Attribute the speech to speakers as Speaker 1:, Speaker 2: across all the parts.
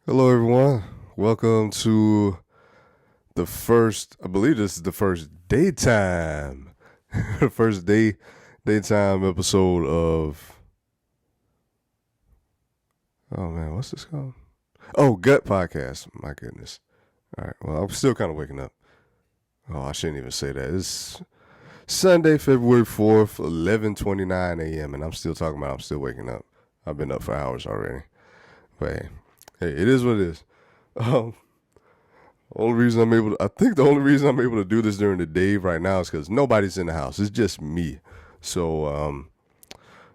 Speaker 1: Hello, everyone. Welcome to the first, I believe this is the first daytime, the first daytime episode of, oh man, what's this called? Oh, Gut Podcast. My goodness. All right. Well, I'm still kind of waking up. Oh, I shouldn't even say that. It's Sunday, February 4th, 11:29 a.m. and I'm still talking about I'm still waking up. I've been up for hours already. But hey, it is what it is. Um, I think the only reason I'm able to do this during the day right now is because nobody's in the house. It's just me. So,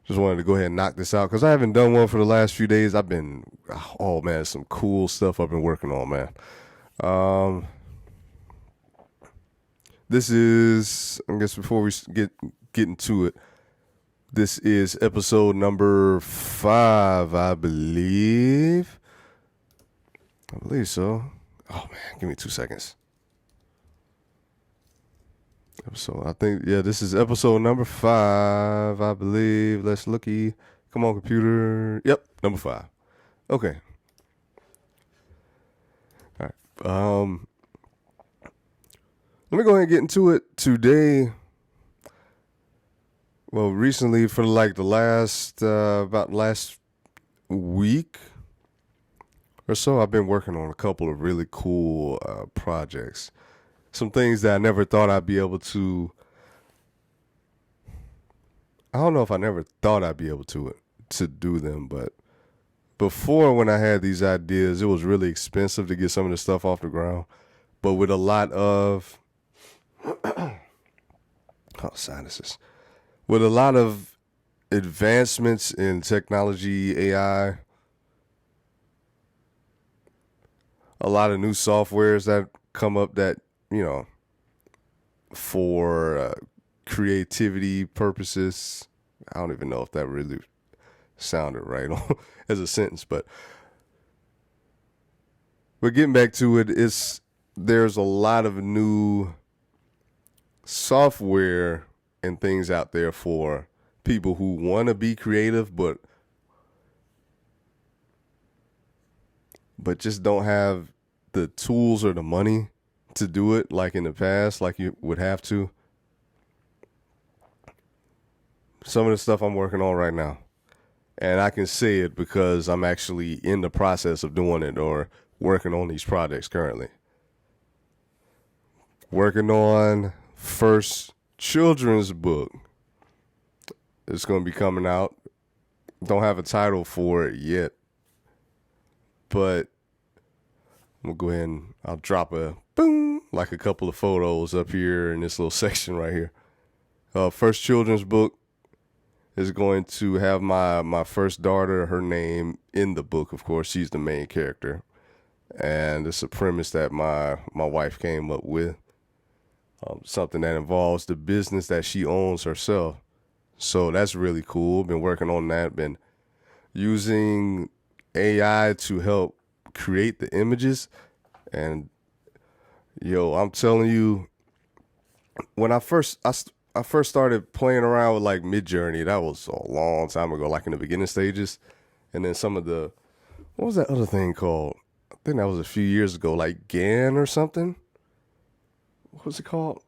Speaker 1: just wanted to go ahead and knock this out because I haven't done one for the last few days. Oh man, some cool stuff I've been working on, man. Um, this is, I guess before we get into it, this is episode number 5, I believe. I believe so. Oh man, give me 2 seconds. So I think, yeah, this is episode number 5, I believe. Let's looky. Come on, computer. Yep, number 5. Okay. All right. Let me go ahead and get into it today. Well, recently, for like the about last week or so, I've been working on a couple of really cool projects. Some things that I never thought I'd be able to. I don't know if I never thought I'd be able to do them, but before when I had these ideas, it was really expensive to get some of the stuff off the ground. But with a lot of sinuses, with a lot of advancements in technology, AI, a lot of new softwares that come up that, for creativity purposes. I don't even know if that really sounded right as a sentence, but getting back to it, there's a lot of new software and things out there for people who want to be creative, but just don't have the tools or the money to do it like in the past, like you would have to. Some of the stuff I'm working on right now. And I can say it because I'm actually in the process of doing it or working on these projects currently. Working on first children's book. It's going to be coming out. Don't have a title for it yet. But I'm going to go ahead and I'll drop like a couple of photos up here in this little section right here. First children's book is going to have my first daughter, her name in the book. Of course, she's the main character. And it's a premise that my wife came up with. Something that involves the business that she owns herself. So that's really cool. Been working on that. Been using AI to help create the images. And I'm telling you, when I first started playing around with like Midjourney, that was a long time ago, like in the beginning stages. And then some of what was that other thing called? I think that was a few years ago, like GAN or something. What was it called?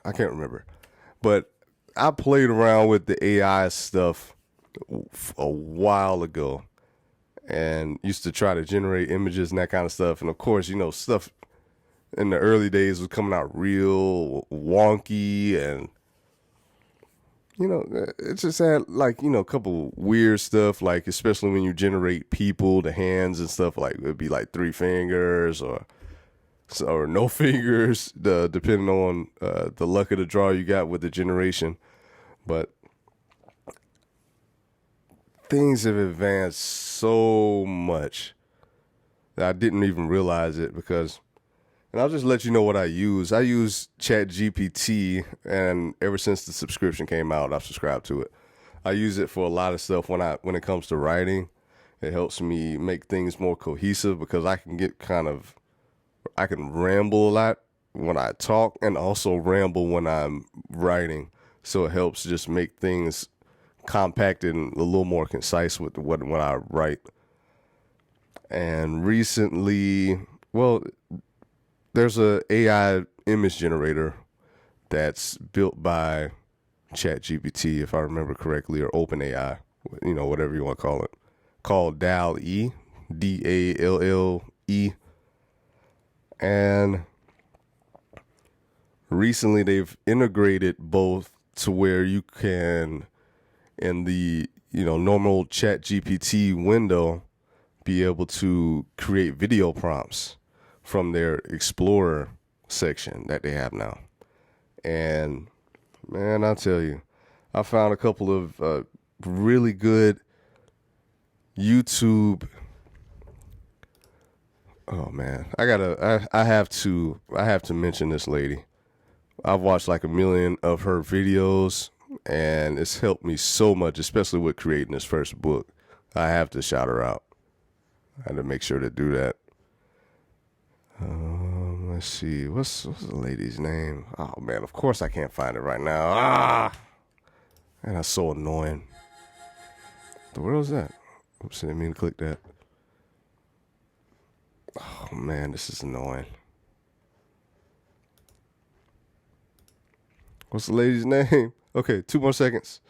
Speaker 1: I can't remember. But I played around with the AI stuff a while ago and used to try to generate images and that kind of stuff. And of course, stuff in the early days was coming out real wonky and, it just had like, a couple weird stuff, like especially when you generate people, the hands and stuff, like it'd be like 3 fingers or no fingers, depending on the luck of the draw you got with the generation. But things have advanced so much that I didn't even realize it and I'll just let you know what I use. I use ChatGPT, and ever since the subscription came out, I've subscribed to it. I use it for a lot of stuff when it comes to writing. It helps me make things more cohesive because I can ramble a lot when I talk and also ramble when I'm writing. So it helps just make things compacted and a little more concise with when I write. And recently, well, there's a AI image generator that's built by ChatGPT, if I remember correctly, or OpenAI, whatever you want to call it, called DALL-E, DALLE. And recently they've integrated both to where you can, in the normal ChatGPT window, be able to create video prompts from their Explorer section that they have now. And man, I'll tell you, I found a couple of really good YouTube. Oh man, I have to mention this lady. I've watched like 1 million of her videos, and it's helped me so much, especially with creating this first book. I have to shout her out. I had to make sure to do that. Let's see. What's the lady's name? Oh man, of course I can't find it right now. And that's so annoying. The world is that? Oops, I didn't mean to click that. Oh man, this is annoying. What's the lady's name? Okay, 2 more seconds.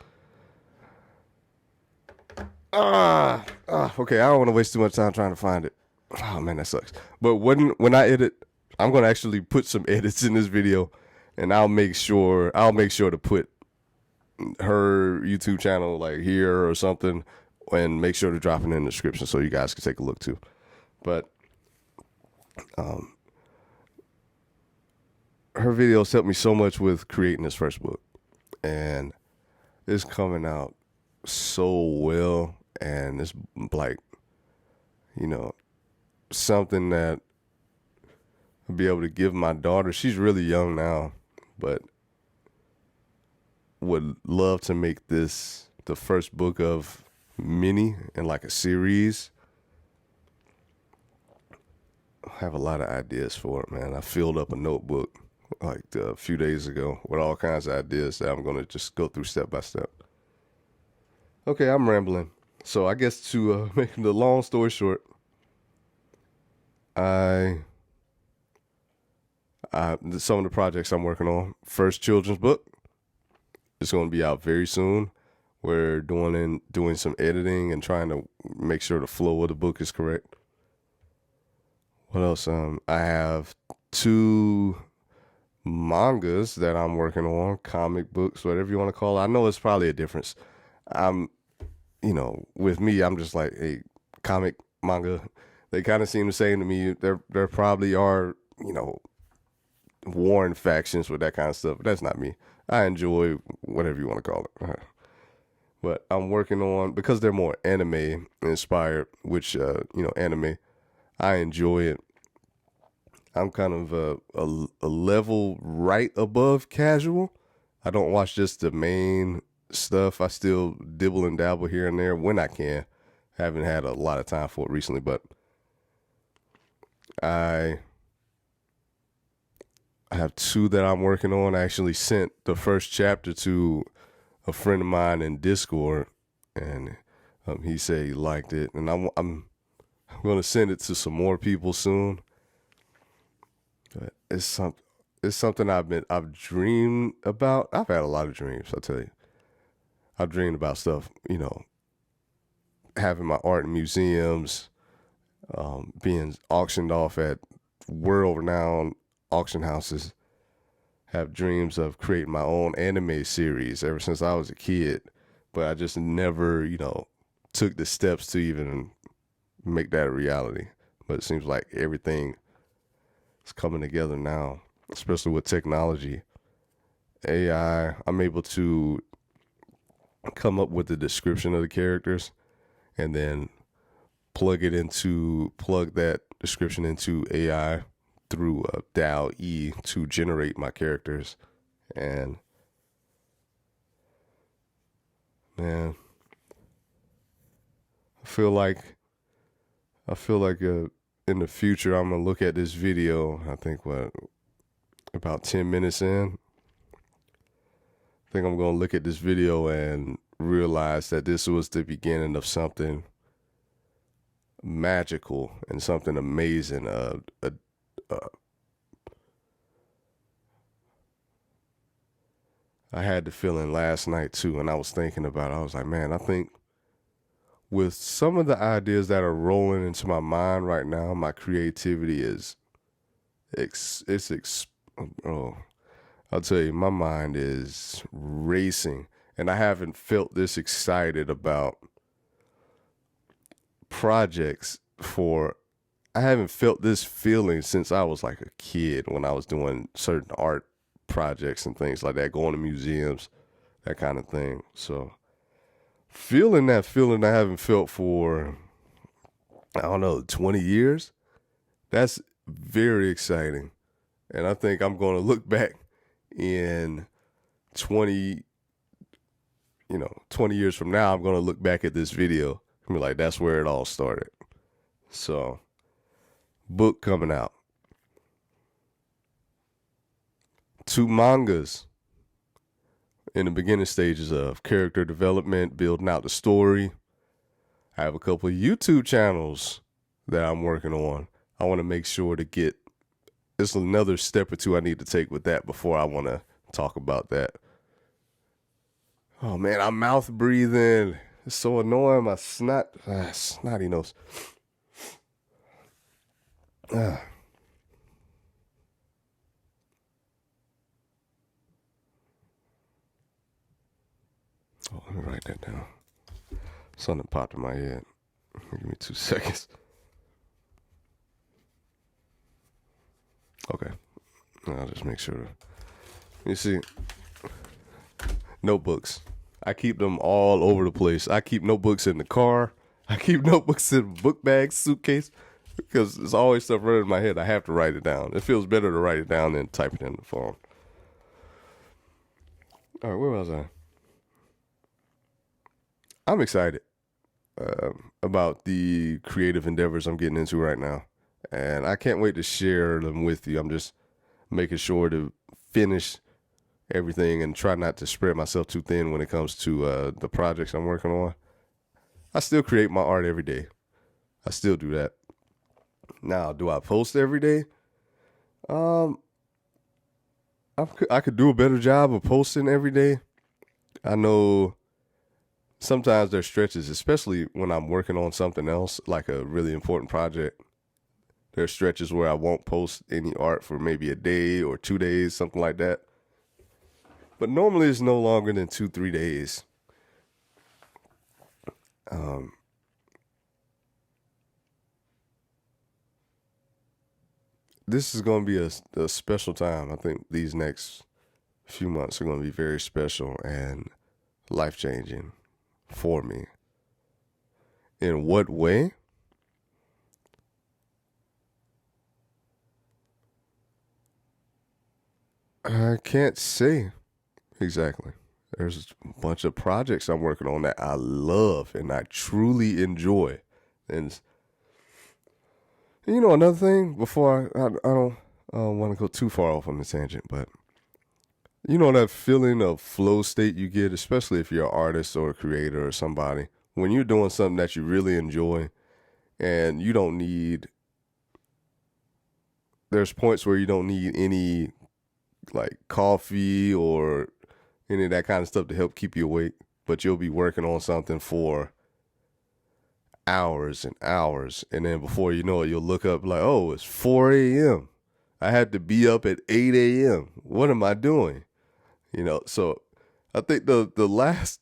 Speaker 1: Okay, I don't want to waste too much time trying to find it. Oh man, that sucks. But when I edit, I'm gonna actually put some edits in this video, and I'll make sure to put her YouTube channel like here or something, and make sure to drop it in the description so you guys can take a look too. But her videos helped me so much with creating this first book, and it's coming out so well, and it's like, something that I'll be able to give my daughter. She's really young now, but would love to make this the first book of many in like a series. I have a lot of ideas for it, man. I filled up a notebook like a few days ago with all kinds of ideas that I'm going to just go through step by step. Okay, I'm rambling. So I guess to make the long story short, some of the projects I'm working on. First children's book. It's going to be out very soon. We're doing some editing and trying to make sure the flow of the book is correct. What else? I have 2 mangas that I'm working on, comic books, whatever you want to call it. I know it's probably a difference. With me, I'm just like, hey, comic, manga, they kind of seem the same to me. There probably are, warring factions with that kind of stuff, but that's not me. I enjoy whatever you want to call it. But I'm working on, because they're more anime inspired, which, anime, I enjoy it. I'm kind of a level right above casual. I don't watch just the main stuff. I still dibble and dabble here and there when I can. Haven't had a lot of time for it recently, but I have 2 that I'm working on. I actually sent the first chapter to a friend of mine in Discord, and he said he liked it, and I'm going to send it to some more people soon. But it's something I've dreamed about. I've had a lot of dreams, I'll tell you. I've dreamed about stuff, having my art in museums, being auctioned off at world-renowned auction houses. Have dreams of creating my own anime series ever since I was a kid, but I just never, took the steps to even make that a reality. But it seems like everything is coming together now, especially with technology. AI, I'm able to come up with the description of the characters and then plug that description into AI through DALL-E to generate my characters. And man, I feel like in the future I'm gonna look at this video. I think about 10 minutes in, I think I'm gonna look at this video and realize that this was the beginning of something magical and something amazing. I had the feeling last night too, and I was thinking about it. I was like, man, I think with some of the ideas that are rolling into my mind right now, my creativity is oh, I'll tell you, my mind is racing, and I haven't felt this excited about projects for I haven't felt this feeling since I was like a kid when I was doing certain art projects and things like that, going to museums, that kind of thing. So feeling that feeling I haven't felt for, I don't know, 20 years, that's very exciting. And I think I'm going to look back in 20 years from now, I'm going to look back at this video and be like, that's where it all started. So, book coming out. 2 mangas in the beginning stages of character development, building out the story. I have a couple of YouTube channels that I'm working on. I want to make sure to get, it's another step or two I need to take with that before I want to talk about that. Oh man, I'm mouth breathing. It's so annoying. My snotty nose. Oh, let me write that down. Something popped in my head. Give me 2 seconds. Okay. I'll just make sure. You see, notebooks. I keep them all over the place. I keep notebooks in the car. I keep notebooks in book bags, suitcase, because there's always stuff running in my head. I have to write it down. It feels better to write it down than type it in the phone. All right, where was I? I'm excited about the creative endeavors I'm getting into right now. And I can't wait to share them with you. I'm just making sure to finish everything and try not to spread myself too thin when it comes to the projects I'm working on. I still create my art every day. I still do that. Now, do I post every day? I could do a better job of posting every day. I know sometimes there's stretches, especially when I'm working on something else, like a really important project. There's stretches where I won't post any art for maybe a day or 2 days, something like that. But normally it's no longer than 2-3 days. This is going to be a special time. I think these next few months are going to be very special and life-changing for me. In what way? I can't say exactly. There's a bunch of projects I'm working on that I love and I truly enjoy. And you know, another thing before I don't want to go too far off on the tangent, but you know that feeling of flow state you get, especially if you're an artist or a creator or somebody, when you're doing something that you really enjoy and you don't need, there's points where you don't need any like coffee or any of that kind of stuff to help keep you awake, but you'll be working on something for hours and hours, and then before you know it, you'll look up like, oh, it's 4 a.m. I had to be up at 8 a.m. What am I doing? You know, so I think the last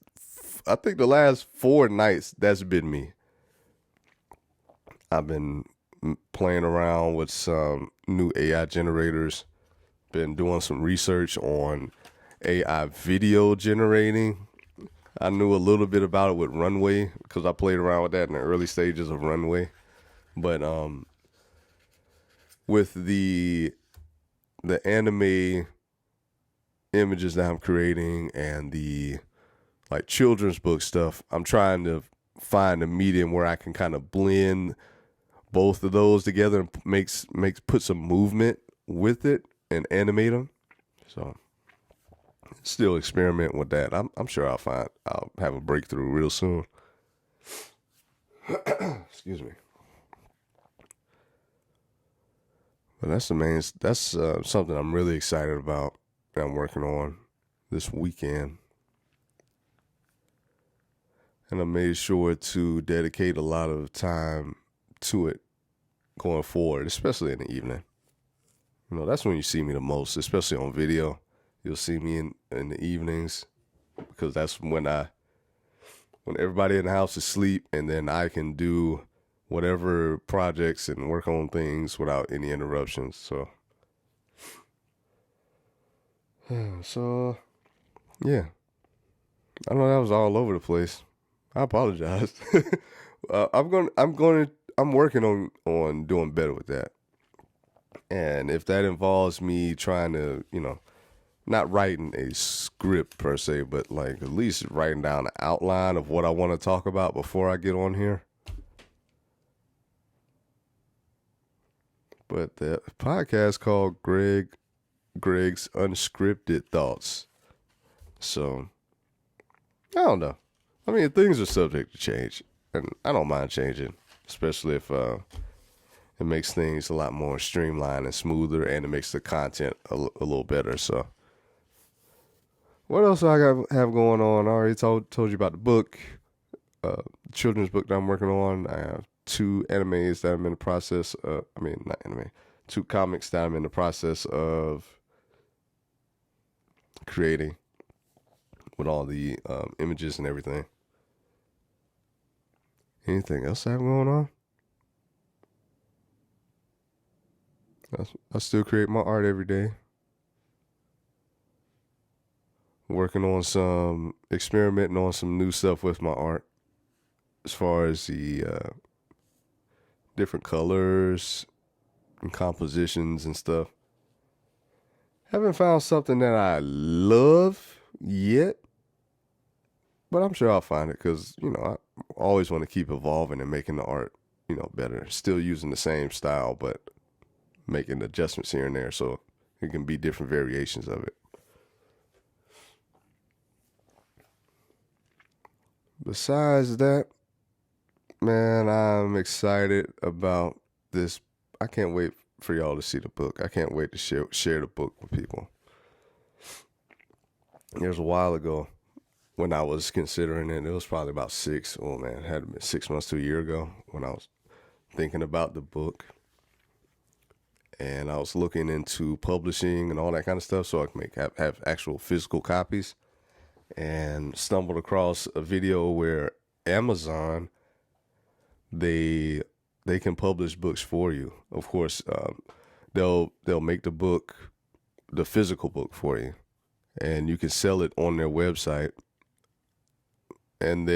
Speaker 1: 4 nights, that's been me. I've been playing around with some new AI generators, been doing some research on AI video generating. I knew a little bit about it with Runway because I played around with that in the early stages of Runway. But with the anime images that I'm creating and the like children's book stuff, I'm trying to find a medium where I can kind of blend both of those together and put some movement with it and animate them. So still experiment with that. I'm sure I'll have a breakthrough real soon. Excuse me. But that's something I'm really excited about that I'm working on this weekend. And I made sure to dedicate a lot of time to it going forward, especially in the evening. That's when you see me the most, especially on video. You'll see me in the evenings because that's when everybody in the house is asleep, and then I can do whatever projects and work on things without any interruptions. So yeah, I know that was all over the place. I apologize. I'm working on doing better with that. And if that involves me trying to, not writing a script per se, but like at least writing down an outline of what I want to talk about before I get on here. But the podcast called Greg's Unscripted Thoughts. So I don't know. I mean, things are subject to change, and I don't mind changing, especially if it makes things a lot more streamlined and smoother, and it makes the content a little better. So, what else I have going on? I already told you about the book, children's book that I'm working on. I have 2 animes that I'm in the process of. I mean, not anime. 2 comics that I'm in the process of creating with all the images and everything. Anything else I have going on? I still create my art every day. Working on experimenting on some new stuff with my art. As far as the different colors and compositions and stuff. Haven't found something that I love yet. But I'm sure I'll find it because, I always want to keep evolving and making the art, better. Still using the same style, but making adjustments here and there so it can be different variations of it. Besides that, man, I'm excited about this. I can't wait for y'all to see the book. I can't wait to share the book with people. There's a while ago when I was considering it. It was probably about it had been 6 months to a year ago when I was thinking about the book. And I was looking into publishing and all that kind of stuff so I can have actual physical copies. And stumbled across a video where Amazon, they can publish books for you. Of course, they'll make the physical book for you, and you can sell it on their website. And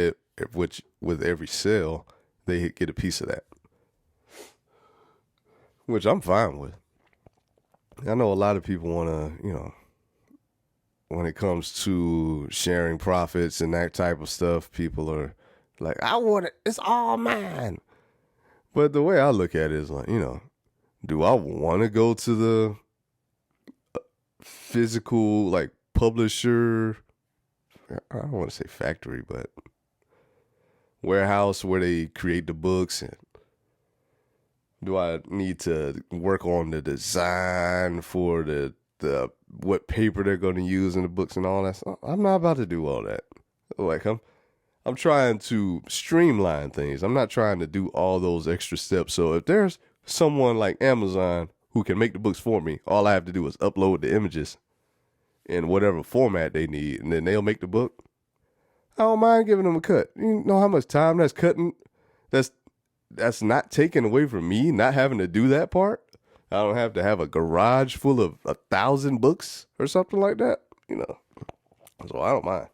Speaker 1: with every sale, they get a piece of that, which I'm fine with. I know a lot of people want to, when it comes to sharing profits and that type of stuff, people are like, I want it. It's all mine. But the way I look at it is like, do I want to go to the physical, like, publisher? I don't want to say factory, but warehouse where they create the books, and do I need to work on the design for the what paper they're going to use in the books and all that stuff? I'm not about to do all that. Like, I'm trying to streamline things. I'm not trying to do all those extra steps. So if there's someone like Amazon who can make the books for me, all I have to do is upload the images in whatever format they need, and then they'll make the book. I don't mind giving them a cut. You know how much time that's cutting? That's not taken away from me not having to do that part. I don't have to have a garage full of 1,000 books or something like that, So I don't mind.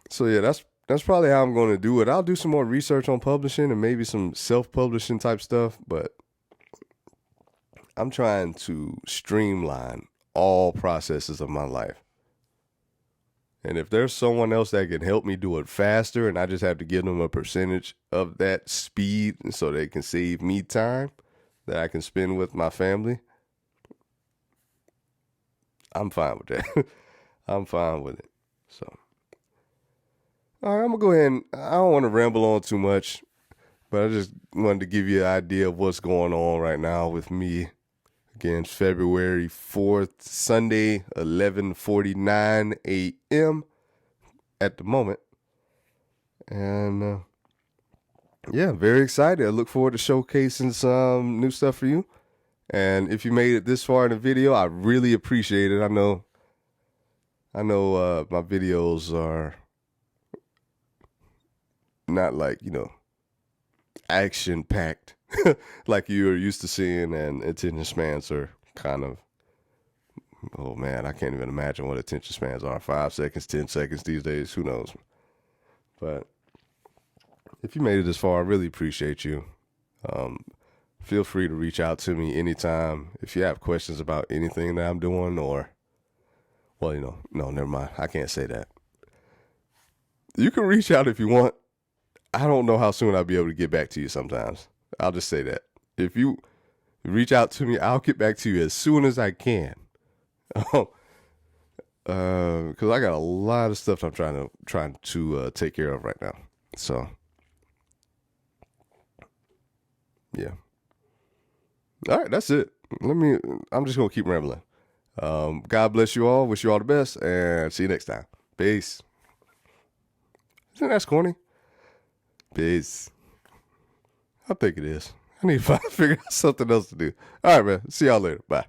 Speaker 1: So yeah, that's probably how I'm going to do it. I'll do some more research on publishing and maybe some self-publishing type stuff, but I'm trying to streamline all processes of my life. And if there's someone else that can help me do it faster and I just have to give them a percentage of that speed so they can save me time that I can spend with my family, I'm fine with that. I'm fine with it. So, all right, I'm going to go ahead and I don't want to ramble on too much. But I just wanted to give you an idea of what's going on right now with me. Again, February 4th, Sunday, 11:49 a.m. at the moment. And yeah, very excited. I look forward to showcasing some new stuff for you. And if you made it this far in the video, I really appreciate it. I know my videos are not like, action packed like you're used to seeing, and attention spans are kind of, oh man, I can't even imagine what attention spans are. 5 seconds, 10 seconds these days, who knows? But if you made it this far, I really appreciate you. Feel free to reach out to me anytime if you have questions about anything that I'm doing, or, well, no, never mind. I can't say that. You can reach out if you want. I don't know how soon I'll be able to get back to you sometimes. I'll just say that. If you reach out to me, I'll get back to you as soon as I can. Because I got a lot of stuff I'm trying to take care of right now. So, yeah. All right, that's it. I'm just going to keep rambling. God bless you all. Wish you all the best, and see you next time. Peace. Isn't that corny? Peace. I think it is. I need to figure out something else to do. All right, man. See y'all later. Bye.